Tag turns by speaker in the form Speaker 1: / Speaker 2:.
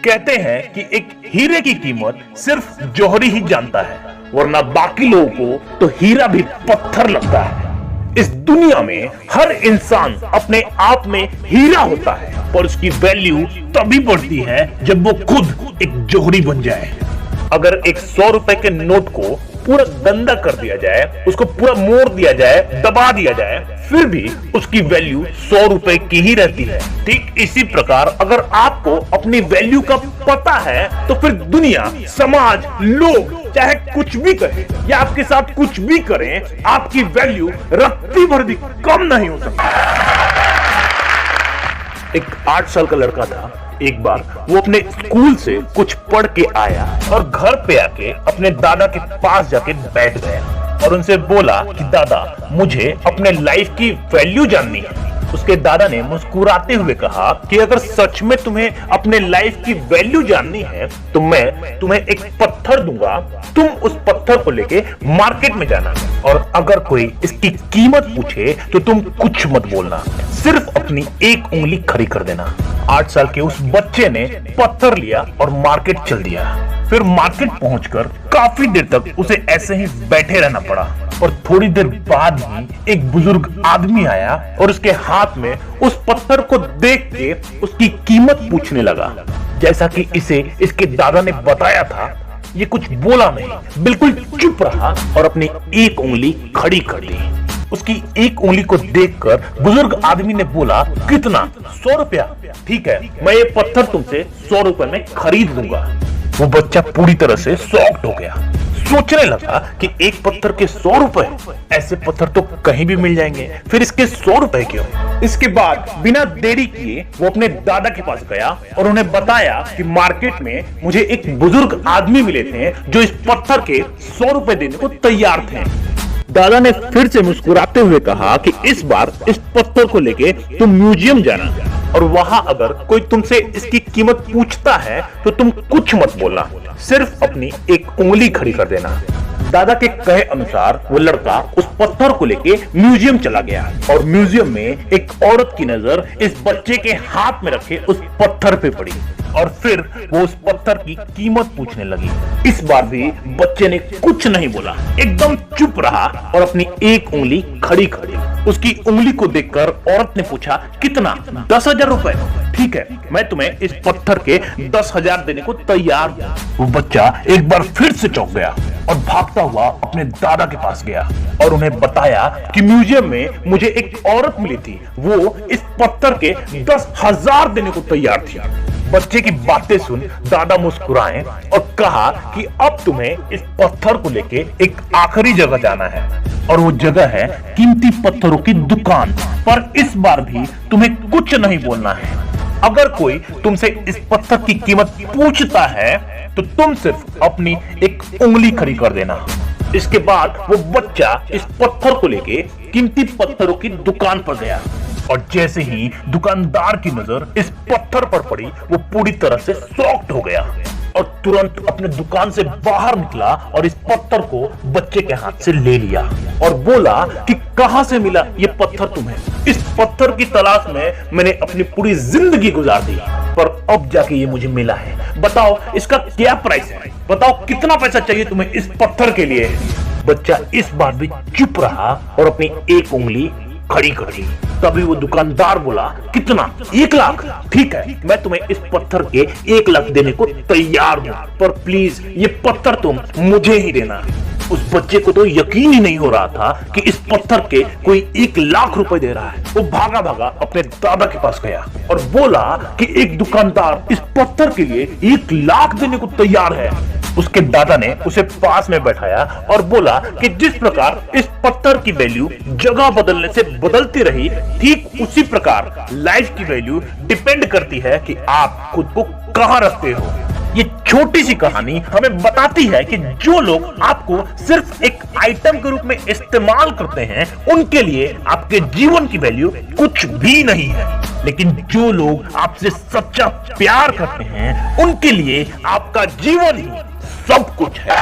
Speaker 1: कहते हैं कि एक हीरे की कीमत सिर्फ जौहरी ही जानता है, वरना बाकी लोगों को तो हीरा भी पत्थर लगता है। इस दुनिया में हर इंसान अपने आप में हीरा होता है, पर उसकी वैल्यू तभी बढ़ती है जब वो खुद एक जौहरी बन जाए। अगर एक 100 रुपए के नोट को पूरा गंदा कर दिया जाए, उसको पूरा मोड़ दिया जाए, दबा दिया जाए, फिर भी उसकी वैल्यू 100 रुपए की ही रहती है। ठीक इसी प्रकार अगर आपको अपनी वैल्यू का पता है तो फिर दुनिया, समाज, लोग चाहे कुछ भी कहे या आपके साथ कुछ भी करें, आपकी वैल्यू रत्ती भर भी कम नहीं हो सकती। एक 8 साल का लड़का था। एक बार वो अपने स्कूल से कुछ पढ़ के आया और घर पे आके अपने दादा के पास जाके बैठ गया और उनसे बोला कि दादा, मुझे अपने लाइफ की वैल्यू जाननी है। उसके दादा ने मुस्कुराते हुए कहा कि अगर सच में तुम्हें अपने लाइफ की वैल्यू जाननी है तो मैं तुम्हें एक पत्थर दूंगा, तुम उस पत्थर को लेके मार्केट में जाना और अगर कोई इसकी कीमत पूछे तो तुम कुछ मत बोलना, सिर्फ अपनी एक उंगली खड़ी कर देना। 8 साल के उस बच्चे ने पत्थर लिया और मार्केट चल दिया। फिर मार्केट पहुंचकर काफी देर तक उसे ऐसे ही बैठे रहना पड़ा और थोड़ी देर बाद ही एक बुजुर्ग आदमी आया और उसके हाथ में उस पत्थर को देख के उसकी कीमत पूछने लगा। जैसा कि इसे इसके दादा ने बताया था, ये कुछ बोला नहीं, बिल्कुल चुप रहा और अपनी एक उंगली खड़ी कर दी। उसकी एक उंगली को देखकर बुजुर्ग आदमी ने बोला, कितना? 100 रुपया? ठीक है, मैं ये पत्थर तुमसे 100 रुपए में खरीद लूंगा। वो बच्चा पूरी तरह से शॉक्ड हो गया, सोचने लगा कि एक पत्थर के 100 रुपए, ऐसे पत्थर तो कहीं भी मिल जाएंगे, फिर इसके 100 रुपए क्यों? इसके बाद बिना देरी किए वो अपने दादा के पास गया और उन्हें बताया कि मार्केट में मुझे एक बुजुर्ग आदमी मिले थे जो इस पत्थर के 100 रुपए देने को तैयार थे। दादा ने फिर से मुस्कुराते हुए कहा कि इस बार इस पत्थर को लेके तुम म्यूजियम जाना और वहां अगर कोई तुमसे इसकी कीमत पूछता है तो तुम कुछ मत बोलना, सिर्फ अपनी एक उंगली खड़ी कर देना। दादा के कहे अनुसार वो लड़का उस पत्थर को लेके म्यूजियम चला गया और म्यूजियम में एक औरत की नजर इस बच्चे के हाथ में रखे उस पत्थर पे पड़ी और फिर वो उस पत्थर की कीमत पूछने लगी। इस बार भी बच्चे ने कुछ नहीं बोला, एकदम चुप रहा और अपनी एक उंगली खड़ी कर दी। उसकी उंगली को देखकर औरत ने पूछा, कितना? 10,000 रुपए? ठीक है, मैं तुम्हें इस पत्थर के 10,000 देने को तैयार हूं। वो बच्चा एक बार फिर से चौंक गया और भागता हुआ अपने दादा के पास गया और उन्हें बताया कि म्यूजियम में मुझे एक औरत मिली थी, वो इस पत्थर के 10,000 देने को तैयार थी। बच्चे की बातें सुन दादा मुस्कुराए और कहा कि अब तुम्हें इस पत्थर को लेके एक आखिरी जगह जाना है और वो जगह है कीमती पत्थरों की दुकान। पर इस बार भी तुम्हें कुछ नहीं बोलना है। अगर कोई तुमसे इस पत्थर की कीमत पूछता है तो तुम सिर्फ अपनी एक उंगली खड़ी कर देना। इसके बाद वो बच्चा इस पत्थर को लेके कीमती पत्थरों की दुकान पर गया और जैसे ही दुकानदार की नजर इस पत्थर पर पड़ी, वो पूरी तरह से शॉक्ड हो गया और तुरंत अपने दुकान से बाहर निकला और इस पत्थर को बच्चे के हाथ से ले लिया और बोला कि कहां से मिला ये पत्थर तुम्हें? इस पत्थर की तलाश में मैंने अपनी पूरी जिंदगी गुजार दी, पर अब जाके ये मुझे मिला है। बताओ इसका क्या प्राइस है? बताओ कितना पैसा चाहिए तुम्हें इस पत्थर के लिए? बच्चा इस बार भी चुप रहा और अपनी एक उंगली खड़ी कर दी। तभी वो दुकानदार बोला, कितना? 1 लाख? ठीक है, मैं तुम्हें इस पत्थर के 1 लाख देने को तैयार हूं, पर प्लीज ये पत्थर तुम मुझे ही देना। उस बच्चे को तो यकीन ही नहीं हो रहा था कि इस पत्थर के कोई 1 लाख रुपए दे रहा है। वो भागा भागा अपने दादा के पास गया और बोला कि एक दुकानदार इस पत्थर के लिए 1 लाख देने को तैयार है। उसके दादा ने उसे पास में बैठाया और बोला कि जिस प्रकार इस पत्थर की वैल्यू जगह बदलने से बदलती रही, ठीक उसी प्रकार लाइफ की वैल्यू डिपेंड करती है कि आप खुद को कहां रखते हो। ये छोटी सी कहानी हमें बताती है कि जो लोग आपको सिर्फ एक आइटम के रूप में इस्तेमाल करते हैं, उनके लिए आपके जीवन की वैल्यू कुछ भी नहीं है, लेकिन जो लोग आपसे सच्चा प्यार करते हैं, उनके लिए आपका जीवन ही सब कुछ है।